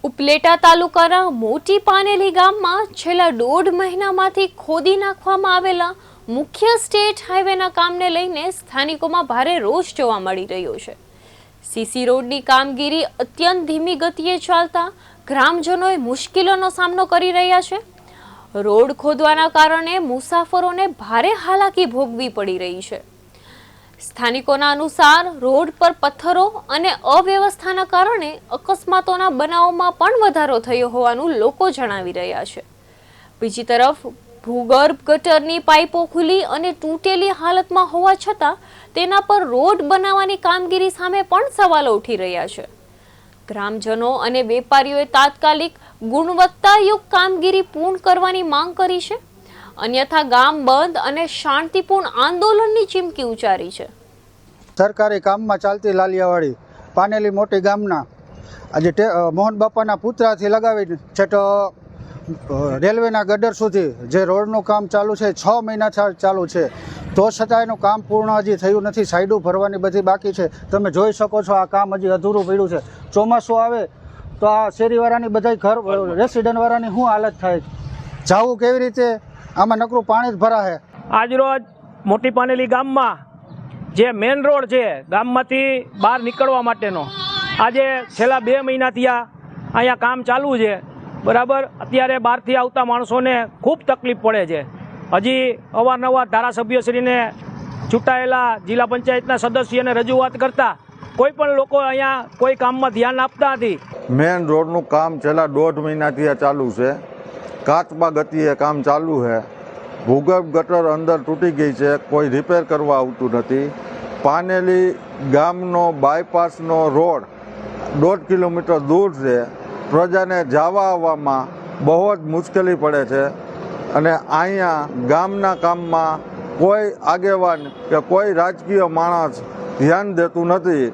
ઉપલેટા તાલુકાના મોટી પાનેલી ગામમાં છેલ્લા 1.5 મહિનામાંથી ખોદી નાખવામાં આવેલા મુખ્ય સ્ટેટ હાઈવેના કામને લઈને સ્થાનિકોમાં ભારે રોષ જોવા મળી રહ્યો છે। સીસી રોડની કામગીરી અત્યંત ધીમી ગતિએ ચાલતા ગ્રામજનોએ મુશ્કેલીનો સામનો કરી રહ્યા છે। રોડ ખોદવાના કારણે મુસાફરોને ભારે હાલાકી ભોગવી પડી રહી છે। સ્થાનિકોના અનુસાર રોડ પર પથ્થરો અને અવ્યવસ્થાના કારણે અકસ્માતોના બનાવોમાં પણ વધારો થયો હોવાનું લોકો જણાવી રહ્યા છે। બીજી તરફ ભૂગર્ભ ગટરની પાઇપો ખુલી અને તૂટેલી હાલતમાં હોવા છતાં તેના પર રોડ બનાવવાની કામગીરી સામે પણ સવાલો ઉઠી રહ્યા છે। ગ્રામજનો અને વેપારીઓએ તાત્કાલિક ગુણવત્તાયુક્ત કામગીરી પૂર્ણ કરવાની માંગ કરી છે, અન્યથા ગામ બંધ અને શાંતિપૂર્ણ આંદોલનની ચીમકી ઉચ્ચારી છે। સરકારી કામમાં ચાલતી લાલિયાવાડી પાનેલી મોટી ગામના આજે મોહન બાપાના પુતળાથી લગાવીને છેટ રેલવેના ગટર સુધી જે રોડનું કામ ચાલુ છે 6 મહિનાથી ચાલુ છે, તો છતાં એનું કામ પૂર્ણ હજી થયું નથી। સાઈડો ભરવાની બધી બાકી છે। તમે જોઈ શકો છો આ કામ હજી અધૂરું પડ્યું છે। ચોમાસું આવે તો આ શેરીવાળાની બધા ઘર રેસિડન્ટવાળાની શું હાલત થાય, જાવું કેવી રીતે? આમાં નકરું પાણી જ ભરાશે। આજરોજ મોટી પાનેલી ગામમાં જે મેઇન રોડ છે ગામમાંથી બહાર નીકળવા માટેનો આજે છેલ્લા 2 મહિનાથી અહીંયા કામ ચાલુ છે, બરાબર। અત્યારે બહારથી આવતા માણસોને ખૂબ તકલીફ પડે છે। હજી અવારનવાર ધારાસભ્યશ્રીને ચૂંટાયેલા જિલ્લા પંચાયતના સદસ્યને રજૂઆત કરતા કોઈ પણ લોકો અહીંયા કોઈ કામમાં ધ્યાન આપતા નથી। મેઇન રોડનું કામ છેલ્લા 1.5 મહિનાથી ચાલુ છે। કાચબા ગતિએ કામ ચાલુ છે। ભૂગર્ભ ગટર અંદર તૂટી ગઈ છે, કોઈ રિપેર કરવા આવતું નથી। પાનેલી ગામનો બાયપાસનો રોડ 1.5 કિલોમીટર દૂર છે। પ્રજાને જવા આવવામાં બહુ જ મુશ્કેલી પડે છે અને અહીંયા ગામના કામમાં કોઈ આગેવાન કે કોઈ રાજકીય માણસ ધ્યાન દેતું નથી।